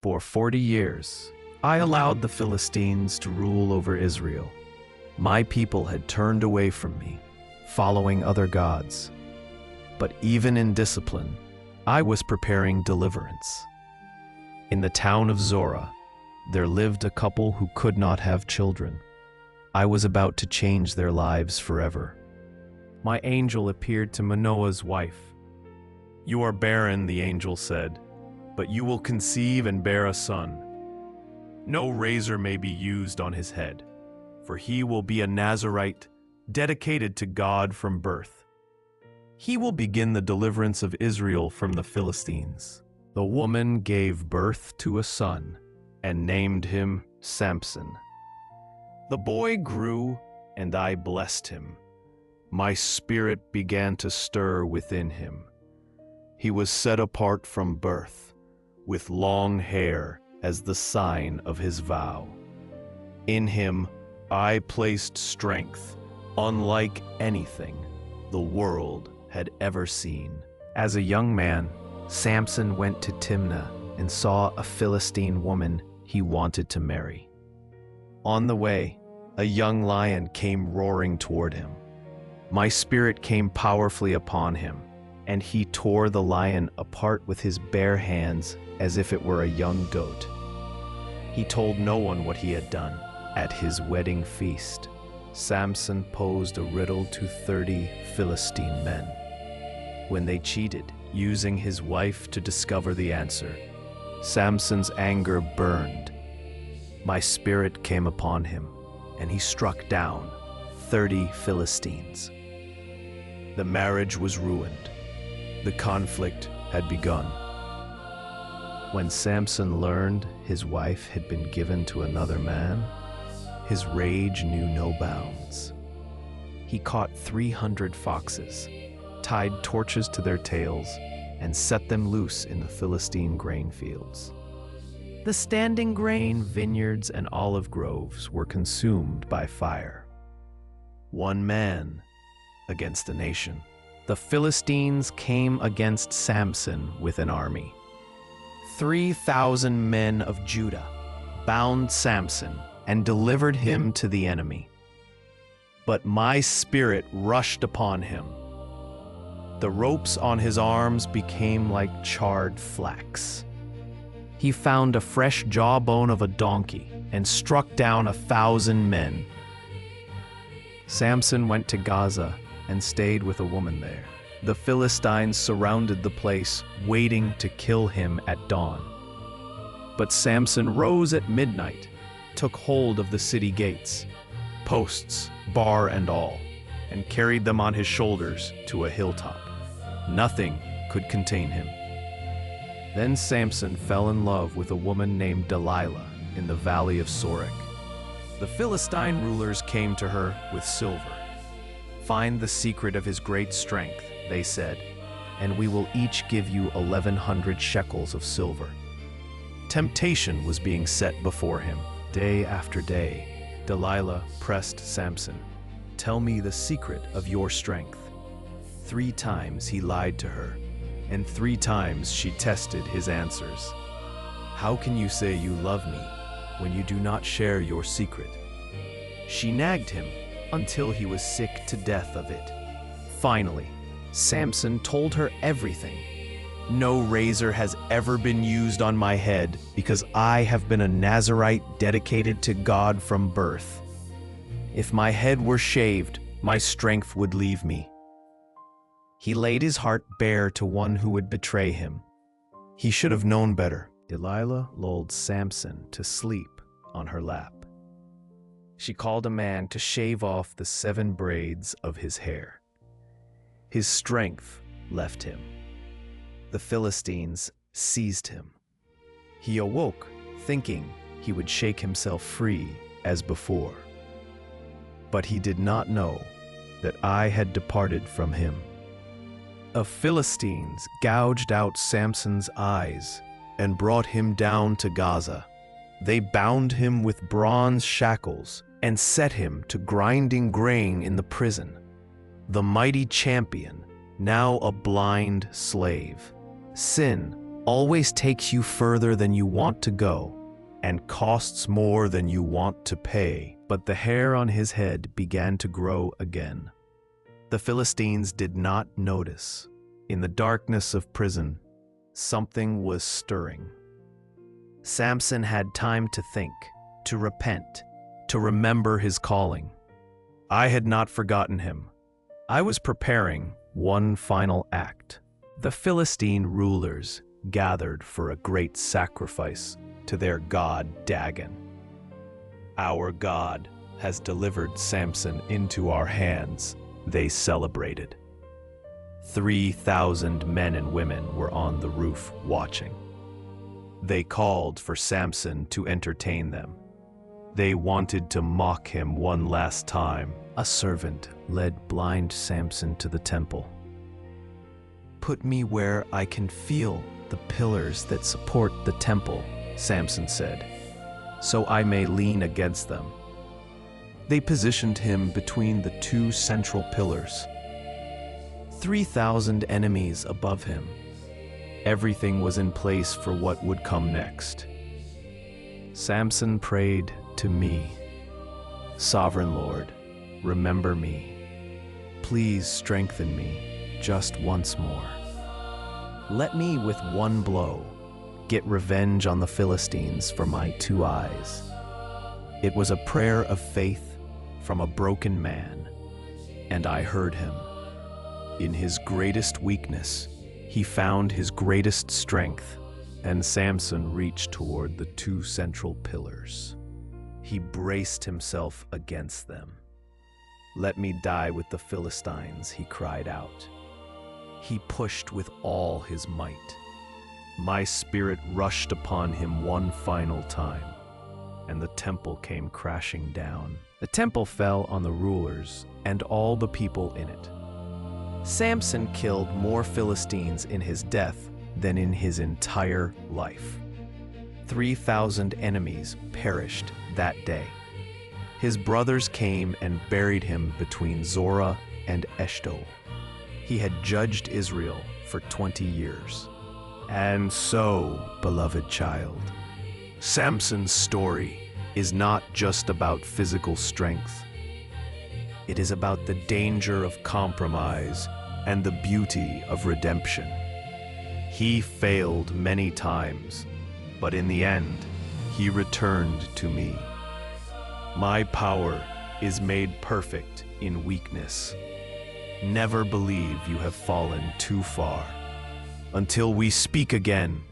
For 40 years, I allowed the Philistines to rule over Israel. My people had turned away from me, following other gods. But even in discipline, I was preparing deliverance. In the town of Zorah, there lived a couple who could not have children. I was about to change their lives forever. My angel appeared to Manoah's wife. "You are barren," the angel said, "but you will conceive and bear a son. No razor may be used on his head, for he will be a Nazirite, dedicated to God from birth. He will begin the deliverance of Israel from the Philistines." The woman gave birth to a son and named him Samson. The boy grew, and I blessed him. My spirit began to stir within him. He was set apart from birth, with long hair as the sign of his vow. In him I placed strength, unlike anything the world had ever seen. As a young man, Samson went to Timnah and saw a Philistine woman he wanted to marry. On the way, a young lion came roaring toward him. My spirit came powerfully upon him, and he tore the lion apart with his bare hands as if it were a young goat. He told no one what he had done. At his wedding feast, Samson posed a riddle to 30 Philistine men. When they cheated, using his wife to discover the answer, Samson's anger burned. My spirit came upon him, and he struck down 30 Philistines. The marriage was ruined. The conflict had begun. When Samson learned his wife had been given to another man, his rage knew no bounds. He caught 300 foxes, tied torches to their tails, and set them loose in the Philistine grain fields. The standing grain vineyards and olive groves were consumed by fire. One man against a nation. The Philistines came against Samson with an army. 3,000 men of Judah bound Samson and delivered him to the enemy. But my spirit rushed upon him. The ropes on his arms became like charred flax. He found a fresh jawbone of a donkey and struck down 1,000 men. Samson went to Gaza and stayed with a woman there. The Philistines surrounded the place, waiting to kill him at dawn. But Samson rose at midnight, took hold of the city gates, posts, bar and all, and carried them on his shoulders to a hilltop. Nothing could contain him. Then Samson fell in love with a woman named Delilah in the valley of Sorek. The Philistine rulers came to her with silver. "Find the secret of his great strength," they said, "and we will each give you 1,100 shekels of silver." Temptation was being set before him. Day after day, Delilah pressed Samson, "Tell me the secret of your strength." 3 times he lied to her, and 3 times she tested his answers. "How can you say you love me when you do not share your secret?" She nagged him until he was sick to death of it. Finally, Samson told her everything. "No razor has ever been used on my head because I have been a Nazirite dedicated to God from birth. If my head were shaved, my strength would leave me." He laid his heart bare to one who would betray him. He should have known better. Delilah lulled Samson to sleep on her lap. She called a man to shave off the 7 braids of his hair. His strength left him. The Philistines seized him. He awoke, thinking he would shake himself free as before. But he did not know that I had departed from him. The Philistines gouged out Samson's eyes and brought him down to Gaza. They bound him with bronze shackles and set him to grinding grain in the prison. The mighty champion, now a blind slave. Sin always takes you further than you want to go and costs more than you want to pay. But the hair on his head began to grow again. The Philistines did not notice. In the darkness of prison, something was stirring. Samson had time to think, to repent, to remember his calling. I had not forgotten him. I was preparing one final act. The Philistine rulers gathered for a great sacrifice to their god Dagon. Our God has delivered Samson into our hands, they celebrated. 3,000 men and women were on the roof watching. They called for Samson to entertain them. They wanted to mock him one last time. A servant led blind Samson to the temple. "Put me where I can feel the pillars that support the temple," Samson said, "so I may lean against them." They positioned him between the two central pillars. 3,000 enemies above him. Everything was in place for what would come next. Samson prayed to me, "Sovereign Lord, remember me. Please strengthen me just once more. Let me, with one blow, get revenge on the Philistines for my 2 eyes." It was a prayer of faith from a broken man, and I heard him. In his greatest weakness, he found his greatest strength, and Samson reached toward the 2 central pillars. He braced himself against them. "Let me die with the Philistines," he cried out. He pushed with all his might. My spirit rushed upon him one final time, and the temple came crashing down. The temple fell on the rulers and all the people in it. Samson killed more Philistines in his death than in his entire life. 3,000 enemies perished that day. His brothers came and buried him between Zorah and Eshtaol. He had judged Israel for 20 years. And so, beloved child, Samson's story is not just about physical strength. It is about the danger of compromise and the beauty of redemption. He failed many times, but in the end, he returned to me. My power is made perfect in weakness. Never believe you have fallen too far. Until we speak again,